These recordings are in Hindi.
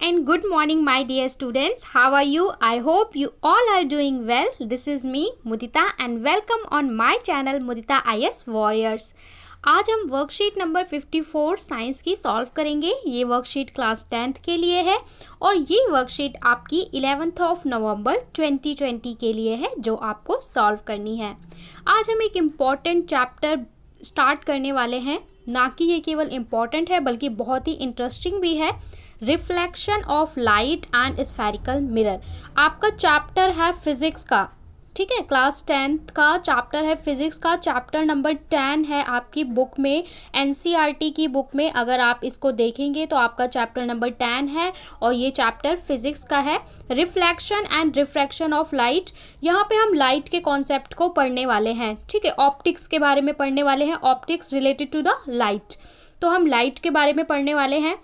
and good morning, my dear students. How are you? I hope you all are doing well. This is me, Mudita, and welcome on my channel Mudita IS Warriors. आज हम वर्कशीट नंबर 54 साइंस की सॉल्व करेंगे। ये वर्कशीट क्लास 10th के लिए है और ये वर्कशीट आपकी 11th ऑफ नवंबर 2020 के लिए है जो आपको सॉल्व करनी है। आज हम एक इम्पॉर्टेंट चैप्टर स्टार्ट करने वाले हैं, ना कि ये केवल इम्पॉर्टेंट है बल्कि बहुत ही इंटरेस्टिंग भी है। Reflection of light and spherical mirror आपका चैप्टर है फिजिक्स का, ठीक है। क्लास 10th का चैप्टर है फिजिक्स का, चैप्टर नंबर 10 है आपकी बुक में, एनसीईआरटी की बुक में। अगर आप इसको देखेंगे तो आपका चैप्टर नंबर 10 है और ये चैप्टर फिजिक्स का है, reflection and refraction of light. यहाँ पे हम लाइट के कॉन्सेप्ट को पढ़ने वाले हैं, ठीक है। ऑप्टिक्स के बारे में पढ़ने वाले हैं, optics related to the light. तो हम लाइट के बारे में पढ़ने वाले हैं,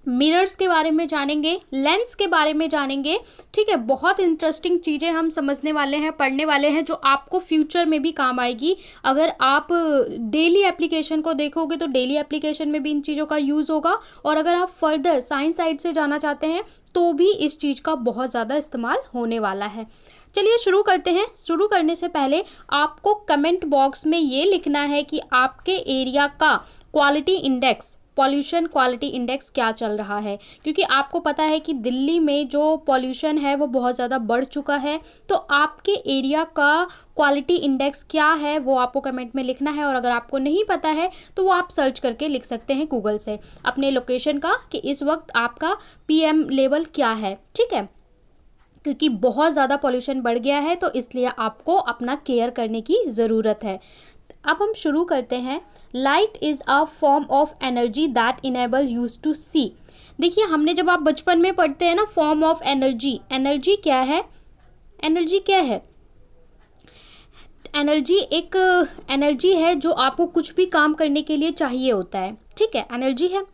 मिरर्स के बारे में जानेंगे, लेंस के बारे में जानेंगे, ठीक है। बहुत इंटरेस्टिंग चीज़ें हम समझने वाले हैं, पढ़ने वाले हैं, जो आपको फ्यूचर में भी काम आएगी। अगर आप डेली एप्लीकेशन को देखोगे तो डेली एप्लीकेशन में भी इन चीज़ों का यूज़ होगा, और अगर आप फर्दर साइंस साइड से जाना चाहते हैं तो भी इस चीज़ का बहुत ज़्यादा इस्तेमाल होने वाला है। चलिए शुरू करते हैं। शुरू करने से पहले आपको कमेंट बॉक्स में ये लिखना है कि आपके एरिया का quality index, pollution quality index क्या चल रहा है, क्योंकि आपको पता है कि दिल्ली में जो पॉल्यूशन है वो बहुत ज़्यादा बढ़ चुका है। तो आपके एरिया का क्वालिटी इंडेक्स क्या है वो आपको कमेंट में लिखना है, और अगर आपको नहीं पता है तो वो आप सर्च करके लिख सकते हैं गूगल से अपने लोकेशन का कि इस वक्त आपका पीएम लेवल क्या है, ठीक है। क्योंकि बहुत ज़्यादा पॉल्यूशन बढ़ गया है तो इसलिए आपको अपना केयर करने की ज़रूरत है। अब हम शुरू करते हैं। Light is a form of energy that enable us to see. देखिए, हमने जब आप बचपन में पढ़ते हैं ना फॉर्म ऑफ एनर्जी, एनर्जी क्या है, एनर्जी क्या है, एनर्जी एक एनर्जी है जो आपको कुछ भी काम करने के लिए चाहिए होता है, ठीक है, एनर्जी है।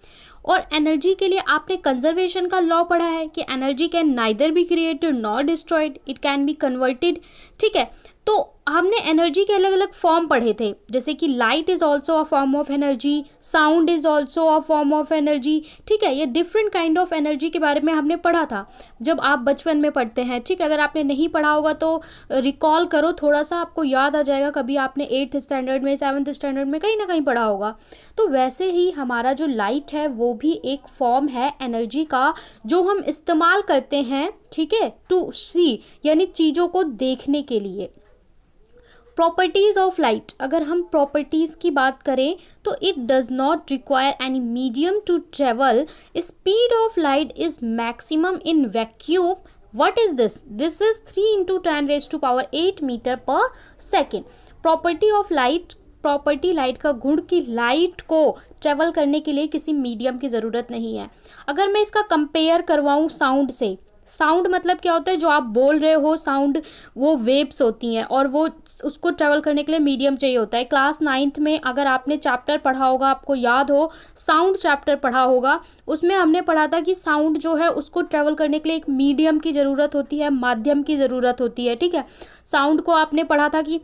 और एनर्जी के लिए आपने कंजर्वेशन का लॉ पढ़ा है कि energy can neither be created nor destroyed, it can be converted, ठीक है। तो हमने एनर्जी के अलग अलग फॉर्म पढ़े थे, जैसे कि light is also a form of energy, sound is also a form of energy, ठीक है। ये डिफरेंट काइंड ऑफ एनर्जी के बारे में हमने पढ़ा था जब आप बचपन में पढ़ते हैं, ठीक है। अगर आपने नहीं पढ़ा होगा तो रिकॉल करो, थोड़ा सा आपको याद आ जाएगा, कभी आपने 8th स्टैंडर्ड में, 7th स्टैंडर्ड में कहीं ना कहीं पढ़ा होगा। तो वैसे ही हमारा जो लाइट है वो भी एक फॉर्म है एनर्जी का, जो हम इस्तेमाल करते हैं, ठीक है, टू सी, यानी चीज़ों को देखने के लिए। प्रॉपर्टीज़ ऑफ लाइट, अगर हम प्रॉपर्टीज़ की बात करें तो it does not require any medium to travel, speed of light is maximum in vacuum. What is this, this is 3 × 10⁸ metre per second. Property of light, property light का गुण की लाइट को ट्रेवल करने के लिए किसी मीडियम की ज़रूरत नहीं है। अगर मैं इसका कंपेयर करवाऊँ साउंड से, साउंड मतलब क्या होता है, जो आप बोल रहे हो साउंड, वो वेव्स होती हैं और वो उसको ट्रैवल करने के लिए मीडियम चाहिए होता है। क्लास 9th में अगर आपने चैप्टर पढ़ा होगा, आपको याद हो, साउंड चैप्टर पढ़ा होगा, उसमें हमने पढ़ा था कि साउंड जो है उसको ट्रैवल करने के लिए एक मीडियम की ज़रूरत होती है, माध्यम की ज़रूरत होती है, ठीक है। साउंड को आपने पढ़ा था कि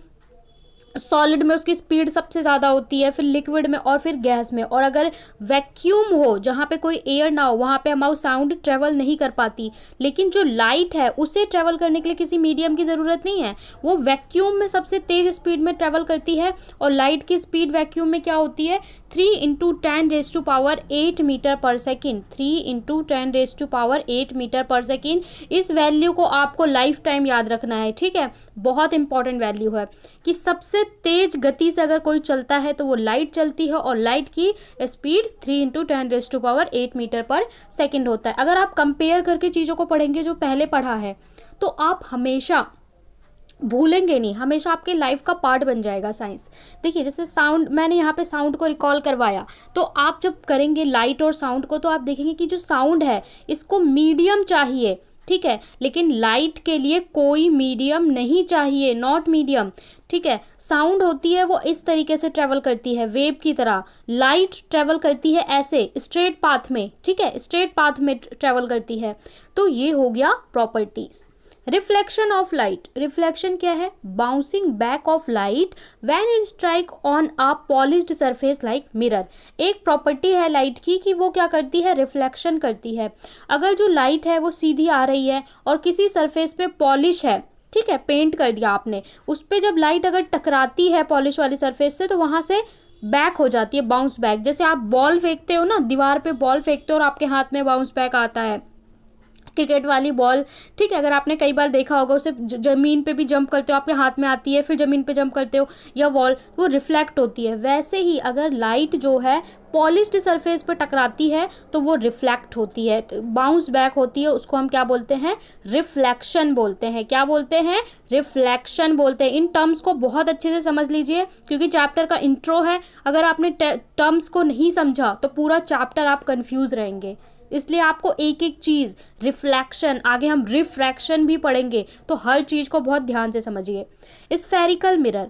सॉलिड में उसकी स्पीड सबसे ज़्यादा होती है, फिर लिक्विड में और फिर गैस में, और अगर वैक्यूम हो जहाँ पे कोई एयर ना हो वहाँ पे हमारी साउंड ट्रेवल नहीं कर पाती। लेकिन जो लाइट है उसे ट्रेवल करने के लिए किसी मीडियम की ज़रूरत नहीं है, वो वैक्यूम में सबसे तेज़ स्पीड में ट्रेवल करती है। और लाइट की स्पीड वैक्यूम में क्या होती है, 3 × 10⁸ metre per second, 3 × 10⁸ metre per second. इस वैल्यू को आपको लाइफ टाइम याद रखना है, ठीक है। बहुत इंपॉर्टेंट वैल्यू है कि सबसे तेज गति से अगर कोई चलता है तो वो लाइट चलती है, और लाइट की स्पीड 3 × 10⁸ मीटर पर सेकेंड होता है। अगर आप कंपेयर करके चीज़ों को पढ़ेंगे जो पहले पढ़ा है तो आप हमेशा भूलेंगे नहीं, हमेशा आपके लाइफ का पार्ट बन जाएगा साइंस। देखिए, जैसे साउंड, मैंने यहाँ पे साउंड को रिकॉल करवाया, तो आप जब करेंगे लाइट और साउंड को तो आप देखेंगे कि जो साउंड है इसको मीडियम चाहिए, ठीक है, लेकिन लाइट के लिए कोई मीडियम नहीं चाहिए, नॉट मीडियम, ठीक है। साउंड होती है वो इस तरीके से ट्रेवल करती है वेव की तरह, लाइट ट्रेवल करती है ऐसे स्ट्रेट पाथ में, ठीक है, स्ट्रेट पाथ में ट्रेवल करती है। तो ये हो गया properties. Reflection of light, reflection क्या है? Bouncing back of light when it strike on a polished surface like mirror. एक प्रॉपर्टी है लाइट की कि वो क्या करती है? रिफ्लेक्शन करती है। अगर जो लाइट है वो सीधी आ रही है और किसी सरफेस पे पॉलिश है, ठीक है, पेंट कर दिया आपने, उस पर जब लाइट अगर टकराती है पॉलिश वाली सरफेस से तो वहाँ से बैक हो जाती है, बाउंस बैक। जैसे आप बॉल फेंकते हो ना, दीवार पे बॉल फेंकते हो और आपके हाथ में बाउंस बैक आता है, क्रिकेट वाली बॉल, ठीक है, अगर आपने कई बार देखा होगा, उसे ज़मीन पे भी जंप करते हो आपके हाथ में आती है, फिर ज़मीन पे जंप करते हो या वॉल, वो रिफ्लेक्ट होती है। वैसे ही अगर लाइट जो है पॉलिश्ड सरफेस पर टकराती है तो वो रिफ्लेक्ट होती है, बाउंस बैक होती है, उसको हम क्या बोलते हैं? रिफ्लेक्शन बोलते हैं। क्या बोलते हैं? रिफ्लेक्शन बोलते हैं। इन टर्म्स को बहुत अच्छे से समझ लीजिए क्योंकि चैप्टर का इंट्रो है। अगर आपने टर्म्स को नहीं समझा तो पूरा चैप्टर आप कंफ्यूज रहेंगे, इसलिए आपको एक एक चीज़, रिफ्लेक्शन, आगे हम रिफ्रैक्शन भी पढ़ेंगे, तो हर चीज़ को बहुत ध्यान से समझिए। स्फेरिकल मिरर,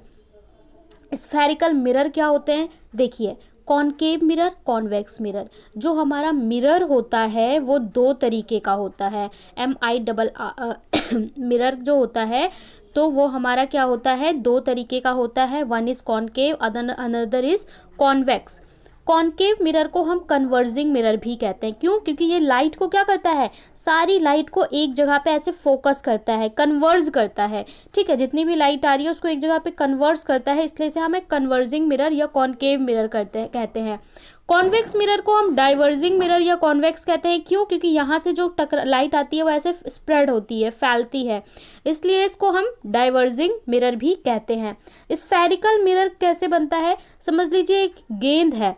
स्फेरिकल मिरर क्या होते हैं? देखिए, कॉनकेव मिरर, कॉन्वेक्स मिरर। जो हमारा मिरर होता है वो दो तरीके का होता है। मिरर जो होता है तो वो हमारा क्या होता है? दो तरीके का होता है। One is concave, another is convex. Concave mirror को हम कन्वर्जिंग मिरर भी कहते हैं। क्यों? क्योंकि ये लाइट को क्या करता है? सारी लाइट को एक जगह पे ऐसे फोकस करता है, कन्वर्ज करता है, ठीक है, जितनी भी लाइट आ रही है उसको एक जगह पे कन्वर्ज करता है, इसलिए इसे हमें कन्वर्जिंग मिरर या कॉनकेव मिरर कहते हैं। कॉन्वेक्स मिरर को हम डाइवर्जिंग मिरर या कॉन्वेक्स कहते हैं। क्यों? क्योंकि यहाँ से जो लाइट आती है वो ऐसे स्प्रेड होती है, फैलती है, इसलिए इसको हम डाइवर्जिंग मिरर भी कहते हैं। स्फेरिकल मिरर कैसे बनता है? समझ लीजिए एक गेंद है,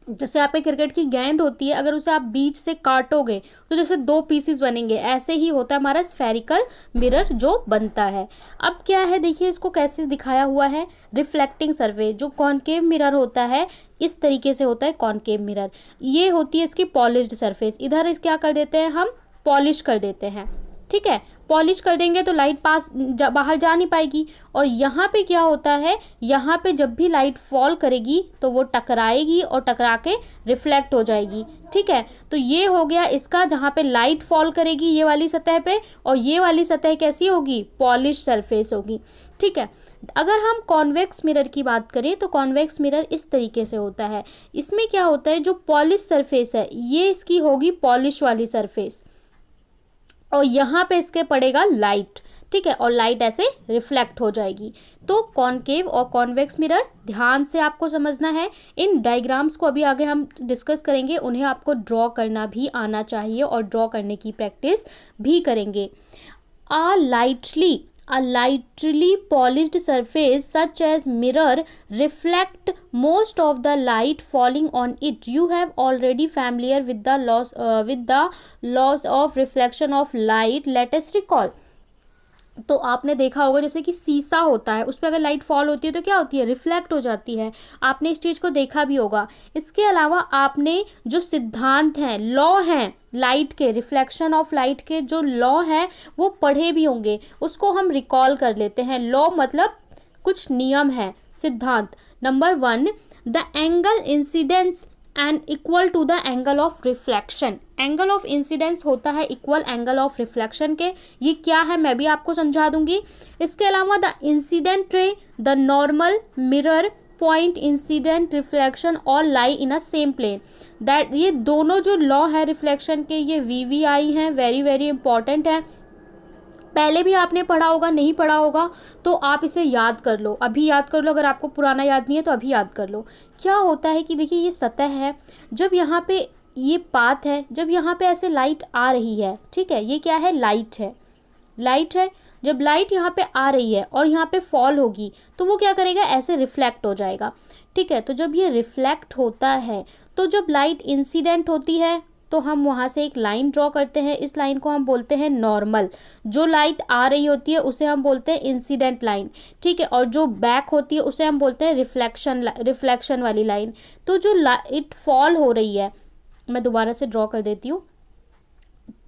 जैसे आपके क्रिकेट की गेंद होती है, अगर उसे आप बीच से काटोगे तो जैसे दो पीसेस बनेंगे, ऐसे ही होता है हमारा स्फेरिकल मिरर जो बनता है। अब क्या है, देखिए इसको कैसे दिखाया हुआ है। रिफ्लेक्टिंग सरफेस, जो कॉनकेव मिरर होता है इस तरीके से होता है कॉनकेव मिरर। ये होती है इसकी पॉलिश्ड सरफेस, इधर इस क्या कर देते हैं हम? पॉलिश कर देते हैं, ठीक है, पॉलिश कर देंगे तो लाइट बाहर जा नहीं पाएगी। और यहाँ पे क्या होता है? यहाँ पे जब भी लाइट फॉल करेगी तो वो टकराएगी और टकरा के रिफ्लेक्ट हो जाएगी, ठीक है। तो ये हो गया इसका, जहाँ पे लाइट फॉल करेगी ये वाली सतह पे, और ये वाली सतह कैसी होगी? पॉलिश सरफेस होगी, ठीक है। अगर हम कॉन्वेक्स मिरर की बात करें तो कॉन्वेक्स मिरर इस तरीके से होता है। इसमें क्या होता है, जो पॉलिश सरफेस है ये इसकी होगी पॉलिश वाली सरफेस, और यहाँ पे इसके पड़ेगा लाइट, ठीक है, और लाइट ऐसे रिफ्लेक्ट हो जाएगी। तो कॉनकेव और कॉन्वेक्स मिरर ध्यान से आपको समझना है। इन डायग्राम्स को अभी आगे हम डिस्कस करेंगे, उन्हें आपको ड्रॉ करना भी आना चाहिए और ड्रॉ करने की प्रैक्टिस भी करेंगे। A lightly polished surface such as mirror reflect most of the light falling on it. You have already familiar with the laws of reflection of light. Let us recall. तो आपने देखा होगा जैसे कि शीशा होता है, उस पर अगर लाइट फॉल होती है तो क्या होती है? रिफ्लेक्ट हो जाती है। आपने इस चीज़ को देखा भी होगा। इसके अलावा आपने जो सिद्धांत हैं, लॉ हैं लाइट के, रिफ्लेक्शन ऑफ लाइट के जो लॉ हैं वो पढ़े भी होंगे, उसको हम रिकॉल कर लेते हैं। लॉ मतलब कुछ नियम है, सिद्धांत। Number 1, the angle incidence and equal to the angle of reflection. Angle of incidence होता है इक्वल एंगल ऑफ रिफ्लेक्शन के। ये क्या है मैं भी आपको समझा दूंगी। इसके अलावा the incident ray, the normal, mirror, point, incident, reflection all lie in a same plane. That ये दोनों जो लॉ है रिफ्लेक्शन के, ये VVI हैं, वेरी वेरी इंपॉर्टेंट है। पहले भी आपने पढ़ा होगा, नहीं पढ़ा होगा तो आप इसे याद कर लो, अभी याद कर लो। अगर आपको पुराना याद नहीं है तो अभी याद कर लो। क्या होता है कि देखिए ये सतह है, जब यहाँ पे ये पाथ है, जब यहाँ पे ऐसे लाइट आ रही है, ठीक है, ये क्या है? लाइट है, लाइट है। जब लाइट यहाँ पे आ रही है और यहाँ पे फॉल होगी तो वो क्या करेगा? ऐसे रिफ्लेक्ट हो जाएगा, ठीक है। तो जब ये रिफ्लेक्ट होता है तो जब लाइट इंसिडेंट होती है तो हम वहाँ से एक लाइन ड्रॉ करते हैं। इस लाइन को हम बोलते हैं नॉर्मल। जो लाइट आ रही होती है उसे हम बोलते हैं इंसिडेंट लाइन, ठीक है, और जो बैक होती है उसे हम बोलते हैं रिफ्लेक्शन वाली लाइन। तो जो लाइट फॉल हो रही है, मैं दोबारा से ड्रॉ कर देती हूँ।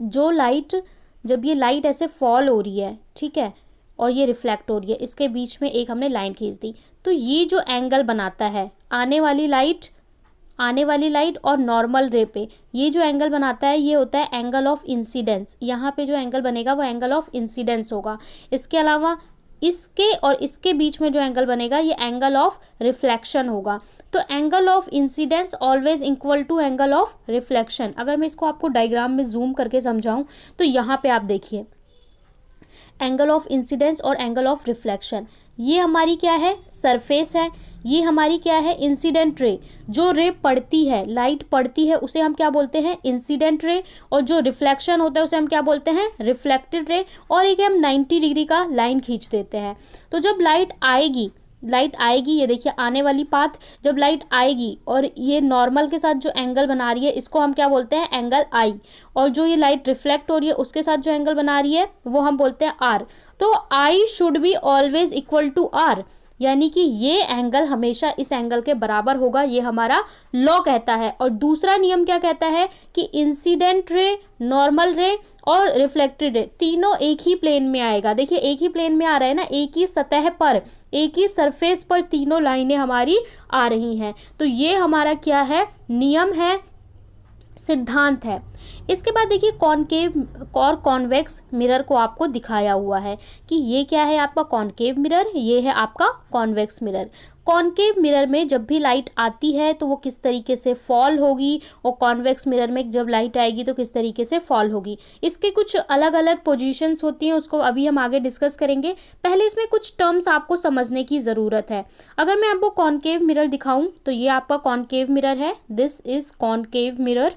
जो लाइट, जब ये लाइट ऐसे फॉल हो रही है, ठीक है, और ये रिफ्लेक्ट हो रही है, इसके बीच में एक हमने लाइन खींच दी, तो ये जो एंगल बनाता है, आने वाली लाइट आने वाली लाइट और नॉर्मल रे पे ये जो एंगल बनाता है ये होता है एंगल ऑफ इंसिडेंस। यहाँ पे जो एंगल बनेगा वो एंगल ऑफ इंसिडेंस होगा। इसके अलावा इसके और इसके बीच में जो एंगल बनेगा ये एंगल ऑफ रिफ्लेक्शन होगा। तो angle of incidence always equal to angle of reflection. अगर मैं इसको आपको डायग्राम में जूम करके समझाऊं तो यहाँ पे आप देखिए एंगल ऑफ इंसिडेंस और एंगल ऑफ रिफ्लेक्शन, ये हमारी क्या है, सरफेस है। ये हमारी क्या है, इंसिडेंट रे। जो रे पड़ती है, लाइट पड़ती है, उसे हम क्या बोलते हैं, इंसिडेंट रे। और जो रिफ्लेक्शन होता है उसे हम क्या बोलते हैं, रिफ्लेक्टेड रे। और एक हम 90 डिग्री का लाइन खींच देते हैं। तो जब लाइट आएगी, ये देखिए आने वाली पाथ, जब लाइट आएगी और ये नॉर्मल के साथ जो एंगल बना रही है इसको हम क्या बोलते हैं, एंगल आई। और जो ये लाइट रिफ्लेक्ट हो रही है उसके साथ जो एंगल बना रही है वो हम बोलते हैं आर। तो i should be always equal to r, यानी कि ये एंगल हमेशा इस एंगल के बराबर होगा, ये हमारा लॉ कहता है। और दूसरा नियम क्या कहता है कि इंसिडेंट रे, नॉर्मल रे और रिफ्लेक्टेड रे तीनों एक ही प्लेन में आएगा। देखिए एक ही प्लेन में आ रहा है ना, एक ही सतह पर, एक ही सरफेस पर तीनों लाइनें हमारी आ रही हैं। तो ये हमारा क्या है, नियम है, सिद्धांत है। इसके बाद देखिए कॉनकेव और कॉन्वेक्स मिरर को आपको दिखाया हुआ है कि ये क्या है आपका कॉनकेव मिरर, ये है आपका कॉन्वेक्स मिरर। कॉनकेव मिरर में जब भी लाइट आती है तो वो किस तरीके से फॉल होगी, और कॉन्वेक्स मिरर में जब लाइट आएगी तो किस तरीके से फॉल होगी। इसके कुछ अलग अलग पोजीशंस होती हैं, उसको अभी हम आगे डिस्कस करेंगे। पहले इसमें कुछ टर्म्स आपको समझने की ज़रूरत है। अगर मैं आपको कॉनकेव मिरर दिखाऊं तो ये आपका कॉनकेव मिरर है, दिस इज़ कॉनकेव मिरर।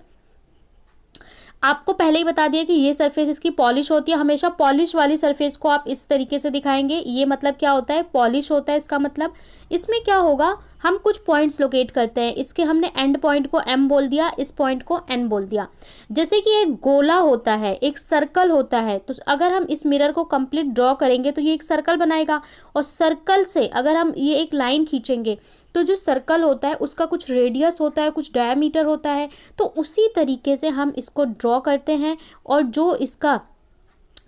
आपको पहले ही बता दिया कि ये सरफेस इसकी पॉलिश होती है। हमेशा पॉलिश वाली सरफेस को आप इस तरीके से दिखाएंगे। ये मतलब क्या होता है, पॉलिश होता है इसका मतलब। इसमें क्या होगा, हम कुछ पॉइंट्स लोकेट करते हैं। इसके हमने एंड पॉइंट को एम बोल दिया, इस पॉइंट को एन बोल दिया। जैसे कि एक गोला होता है, एक सर्कल होता है, तो अगर हम इस मिरर को कंप्लीट ड्रॉ करेंगे तो ये एक सर्कल बनाएगा। और सर्कल से अगर हम ये एक लाइन खींचेंगे तो जो सर्कल होता है उसका कुछ रेडियस होता है, कुछ डायमीटर होता है। तो उसी तरीके से हम इसको ड्रॉ करते हैं। और जो इसका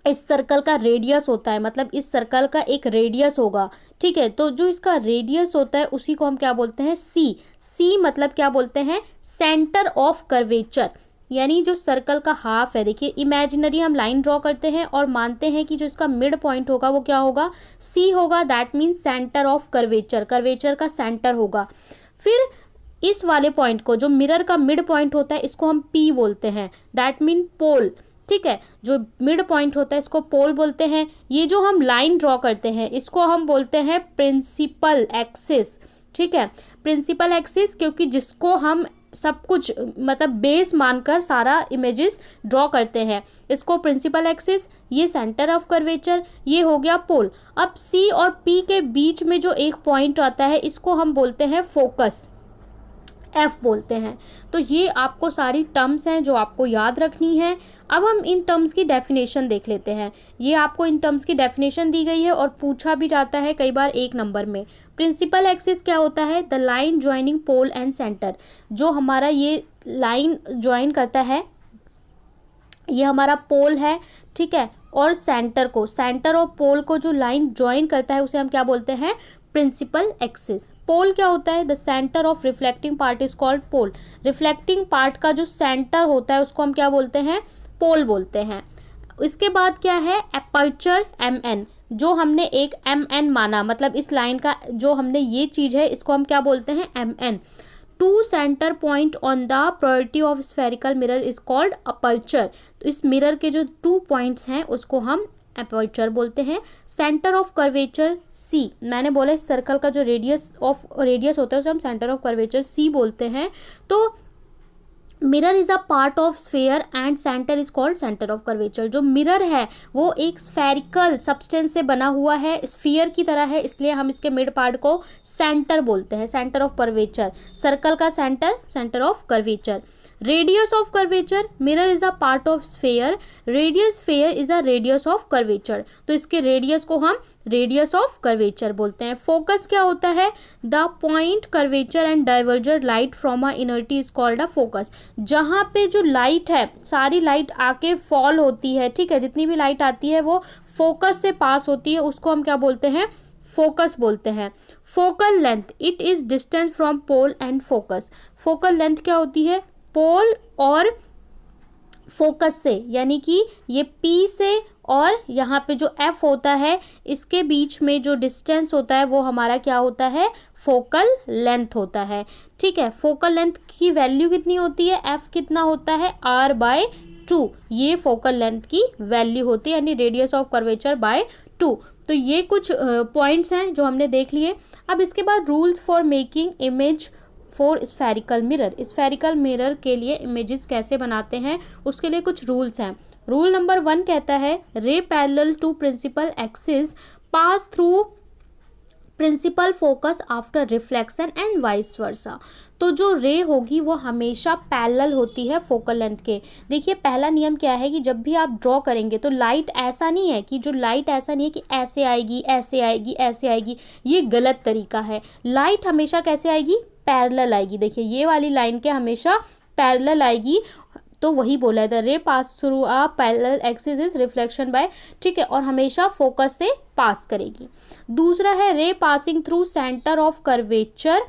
इस सर्कल का रेडियस होता है, मतलब इस सर्कल का एक रेडियस होगा, ठीक है। तो जो इसका रेडियस होता है उसी को हम क्या बोलते हैं, सी मतलब क्या बोलते हैं, सेंटर ऑफ कर्वेचर। यानी जो सर्कल का हाफ है, देखिए इमेजिनरी हम लाइन ड्रॉ करते हैं और मानते हैं कि जो इसका मिड पॉइंट होगा वो क्या होगा, सी होगा। That means centre of curvature, curvature का सेंटर होगा। फिर इस वाले पॉइंट को, जो मिरर का मिड पॉइंट होता है, इसको हम पी बोलते हैं। दैट मीन पोल, ठीक है। जो मिड पॉइंट होता है इसको पोल बोलते हैं। ये जो हम लाइन ड्रॉ करते हैं इसको हम बोलते हैं प्रिंसिपल एक्सिस, ठीक है। प्रिंसिपल एक्सिस, क्योंकि जिसको हम सब कुछ मतलब बेस मानकर सारा इमेजेस ड्रॉ करते हैं, इसको प्रिंसिपल एक्सिस। ये सेंटर ऑफ कर्वेचर, ये हो गया पोल। अब सी और पी के बीच में जो एक पॉइंट आता है इसको हम बोलते हैं फोकस, एफ बोलते हैं। तो ये आपको सारी टर्म्स हैं जो आपको याद रखनी है। अब हम इन टर्म्स की डेफिनेशन देख लेते हैं। ये आपको इन टर्म्स की डेफिनेशन दी गई है और पूछा भी जाता है कई बार 1 नंबर में। प्रिंसिपल एक्सिस क्या होता है, the line joining pole and centre. जो हमारा ये लाइन ज्वाइन करता है, ये हमारा पोल है, ठीक है। और सेंटर को, सेंटर और पोल को जो लाइन ज्वाइन करता है उसे हम क्या बोलते हैं, प्रिंसिपल एक्सिस। पोल क्या होता है, the centre of reflecting part is called pole. Reflecting part का जो सेंटर होता है उसको हम क्या बोलते हैं, पोल बोलते हैं। इसके बाद क्या है, एपर्चर एम एन। जो हमने एक एम एन माना, मतलब इस लाइन का जो हमने ये चीज़ है इसको हम क्या बोलते हैं, M N. To centre point on the probability of spherical mirror is called aperture. तो इस मिरर के जो 2 पॉइंट्स हैं उसको हम अपर्चर बोलते हैं। सेंटर ऑफ कर्वेचर सी, मैंने बोला इस सर्कल का जो रेडियस होता है उसे हम सेंटर ऑफ कर्वेचर सी बोलते हैं। तो mirror is a part of sphere and centre is called centre of curvature. जो मिरर है वो एक स्फेरिकल सब्सटेंस से बना हुआ है, स्फीयर की तरह है, इसलिए हम इसके मिड पार्ट को सेंटर बोलते हैं, सेंटर ऑफ कर्वेचर। सर्कल का centre, centre of curvature. Radius of curvature, mirror is a part of sphere, radius sphere is a radius of curvature. तो इसके रेडियस को हम रेडियस ऑफ कर्वेचर बोलते हैं। फोकस क्या होता है, the point curvature and diverger light from a inertia is called a focus. जहाँ पे जो लाइट है, सारी लाइट आके फॉल होती है, ठीक है, जितनी भी लाइट आती है वो फोकस से पास होती है, उसको हम क्या बोलते हैं, फोकस बोलते हैं। Focal length, it is distance from pole and focus. Focal length क्या होती है? पोल और फोकस से, यानी कि ये P से और यहाँ पे जो F होता है इसके बीच में जो डिस्टेंस होता है वो हमारा क्या होता है? फोकल लेंथ होता है। ठीक है, फोकल लेंथ की वैल्यू कितनी होती है? F कितना होता है? R/2। ये फोकल लेंथ की वैल्यू होती है, यानी रेडियस ऑफ कर्वेचर बाय 2। तो ये कुछ पॉइंट्स हैं जो हमने देख लिए। अब इसके बाद rules for making image for spherical mirror. Spherical mirror के लिए इमेजेस कैसे बनाते हैं उसके लिए कुछ रूल्स हैं। रूल नंबर 1 कहता है ray parallel to principal axis pass through principal focus after reflection and vice versa. तो जो रे होगी वो हमेशा पैरेलल होती है फोकल लेंथ के। देखिए पहला नियम क्या है कि जब भी आप ड्रॉ करेंगे तो लाइट ऐसा नहीं है कि ऐसे आएगी ऐसे आएगी ऐसे आएगी, ये गलत तरीका है। लाइट हमेशा कैसे आएगी? पैरेलल आएगी। देखिए ये वाली लाइन के हमेशा पैरेलल आएगी, तो वही बोला है द रे pass through a parallel axis is reflection by, ठीक है, और हमेशा फोकस से पास करेगी। दूसरा है रे passing through centre of curvature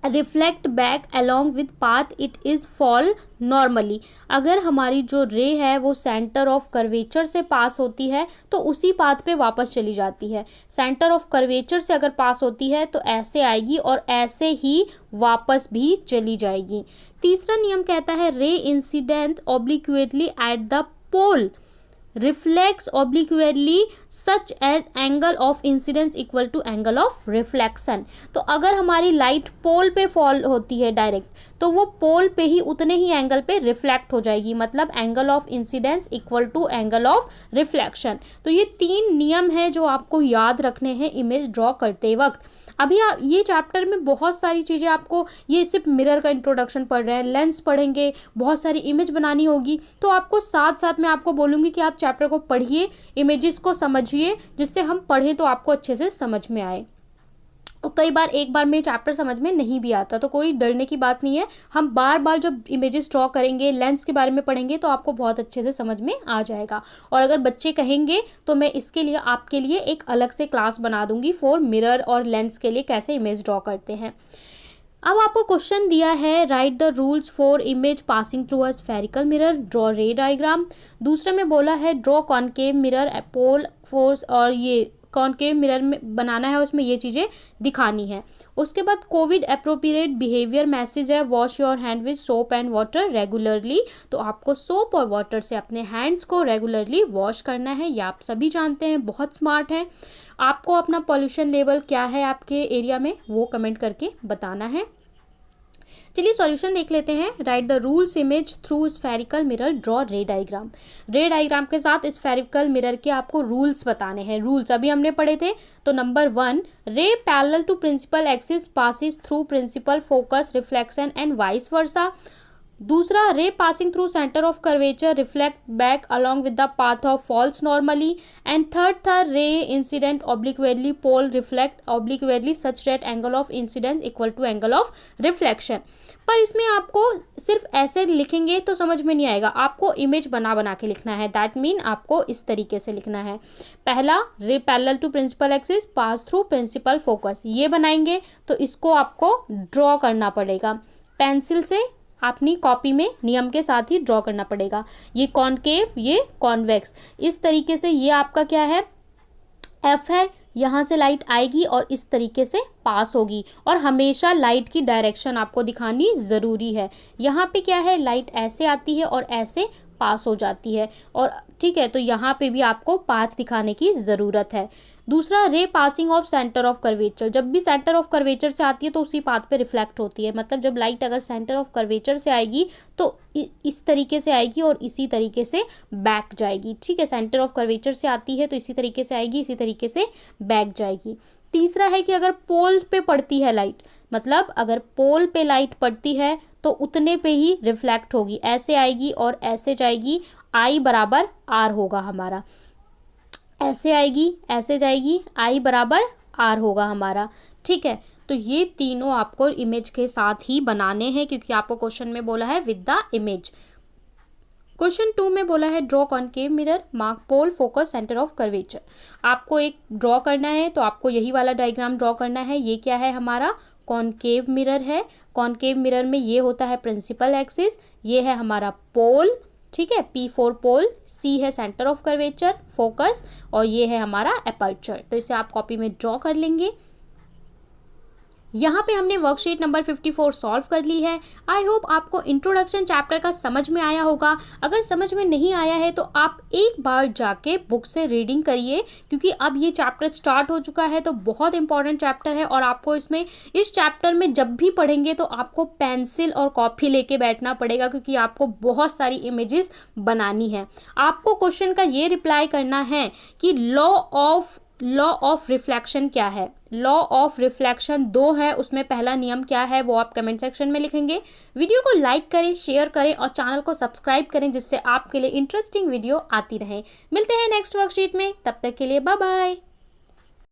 reflect back along with path it is fall normally. अगर हमारी जो रे है वो सेंटर ऑफ कर्वेचर से पास होती है तो उसी पाथ पे वापस चली जाती है। सेंटर ऑफ कर्वेचर से अगर पास होती है तो ऐसे आएगी और ऐसे ही वापस भी चली जाएगी। तीसरा नियम कहता है ray incident obliquely at the pole reflects obliquely such as angle of incidence equal to angle of reflection। तो अगर हमारी लाइट पोल पे फॉल होती है डायरेक्ट तो वो पोल पे ही उतने ही एंगल पे रिफ्लेक्ट हो जाएगी, मतलब angle of incidence equal to angle of reflection. तो ये 3 नियम हैं जो आपको याद रखने हैं इमेज ड्रॉ करते वक्त। अभी आप ये चैप्टर में बहुत सारी चीज़ें आपको, ये सिर्फ मिरर का इंट्रोडक्शन पढ़ रहे हैं, लेंस पढ़ेंगे, बहुत सारी इमेज बनानी होगी, तो आपको साथ साथ मैं आपको बोलूँगी कि आप चैप्टर को पढ़िए, इमेजेस को समझिए, जिससे हम पढ़ें तो आपको अच्छे से समझ में आए। और कई बार एक बार में चैप्टर समझ में नहीं भी आता तो कोई डरने की बात नहीं है, हम बार बार जब इमेजेस ड्रॉ करेंगे, लेंस के बारे में पढ़ेंगे तो आपको बहुत अच्छे से समझ में आ जाएगा। और अगर बच्चे कहेंगे तो मैं इसके लिए आपके लिए एक अलग से क्लास बना दूंगी फॉर मिरर और लेंस के लिए कैसे इमेज ड्रॉ करते हैं। अब आपको क्वेश्चन दिया है right the rules for image passing through a spherical mirror, draw रे डायग्राम। दूसरे में बोला है ड्रॉ कॉनकेव मिरर पोल फोर्स, और ये कॉनकेव मिरर में बनाना है, उसमें ये चीज़ें दिखानी है। उसके बाद कोविड अप्रोप्रिएट बिहेवियर मैसेज है wash your hand with soap and water regularly. तो आपको सोप और वाटर से अपने हैंड्स को रेगुलरली वॉश करना है, ये आप सभी जानते हैं, बहुत स्मार्ट है। आपको अपना पॉल्यूशन लेवल क्या है आपके एरिया में वो कमेंट करके बताना है। चलिए सॉल्यूशन देख लेते हैं। Right the rules image through spherical mirror, draw रे डायग्राम। रे डायग्राम के साथ स्फेरिकल मिरर के आपको रूल्स बताने हैं। रूल्स अभी हमने पढ़े थे। तो number 1, ray parallel to principal axis passes through principal focus reflection and vice versa. दूसरा, ray passing through centre of curvature reflect back along with the path of falls normally. And third था ray incident obliquely pole reflect obliquely such that angle of incidence equal to angle of reflection. पर इसमें आपको सिर्फ ऐसे लिखेंगे तो समझ में नहीं आएगा, आपको इमेज बना के लिखना है। दैट मीन आपको इस तरीके से लिखना है। पहला, ray parallel to principal axis pass through principal focus, ये बनाएंगे तो इसको आपको ड्रॉ करना पड़ेगा पेंसिल से, अपनी कॉपी में नियम के साथ ही ड्रॉ करना पड़ेगा। ये कॉनकेव, ये कॉन्वेक्स, इस तरीके से ये आपका क्या है, एफ है, यहाँ से लाइट आएगी और इस तरीके से पास होगी। और हमेशा लाइट की डायरेक्शन आपको दिखानी ज़रूरी है। यहाँ पे क्या है, लाइट ऐसे आती है और ऐसे पास हो जाती है, और ठीक है, तो यहाँ पे भी आपको पाथ दिखाने की ज़रूरत है। दूसरा, ray passing of centre of curvature, जब भी सेंटर ऑफ कर्वेचर से आती है तो उसी पाथ पे रिफ्लेक्ट होती है। मतलब जब लाइट अगर सेंटर ऑफ कर्वेचर से आएगी तो इस तरीके से आएगी और इसी तरीके से बैक जाएगी। ठीक है, सेंटर ऑफ कर्वेचर से आती है तो इसी तरीके से आएगी, इसी तरीके से बैक जाएगी। तीसरा है कि अगर पोल पे पड़ती है लाइट, मतलब अगर पोल पे लाइट पड़ती है तो उतने पे ही रिफ्लेक्ट होगी, ऐसे आएगी और ऐसे जाएगी। आई बराबर आर होगा हमारा, ऐसे आएगी ऐसे जाएगी, आई बराबर आर होगा हमारा। ठीक है, तो ये तीनों आपको इमेज के साथ ही बनाने हैं, क्योंकि आपको क्वेश्चन में बोला है विद द इमेज। क्वेश्चन 2 में बोला है draw concave mirror, mark pole, focus, centre of curvature. आपको एक ड्रॉ करना है तो आपको यही वाला डायग्राम ड्रॉ करना है। ये क्या है, हमारा कॉनकेव मिरर है। कॉनकेव मिरर में ये होता है प्रिंसिपल एक्सिस, ये है हमारा पोल, ठीक है, P4 पोल, C है सेंटर ऑफ कर्वेचर, फोकस, और ये है हमारा अपर्चर। तो इसे आप कॉपी में ड्रॉ कर लेंगे। यहाँ पे हमने वर्कशीट नंबर 54 सॉल्व कर ली है। आई होप आपको इंट्रोडक्शन चैप्टर का समझ में आया होगा। अगर समझ में नहीं आया है तो आप एक बार जाके बुक से रीडिंग करिए, क्योंकि अब ये चैप्टर स्टार्ट हो चुका है, तो बहुत इंपॉर्टेंट चैप्टर है। और आपको इस चैप्टर में जब भी पढ़ेंगे तो आपको पेंसिल और कॉपी लेके बैठना पड़ेगा, क्योंकि आपको बहुत सारी इमेजेस बनानी है। आपको क्वेश्चन का ये रिप्लाई करना है कि लॉ ऑफ रिफ्लेक्शन क्या है। लॉ ऑफ रिफ्लेक्शन 2 है, उसमें पहला नियम क्या है वो आप कमेंट सेक्शन में लिखेंगे। वीडियो को लाइक करें, शेयर करें और चैनल को सब्सक्राइब करें, जिससे आपके लिए इंटरेस्टिंग वीडियो आती रहे। मिलते हैं नेक्स्ट वर्कशीट में, तब तक के लिए बाय बाय।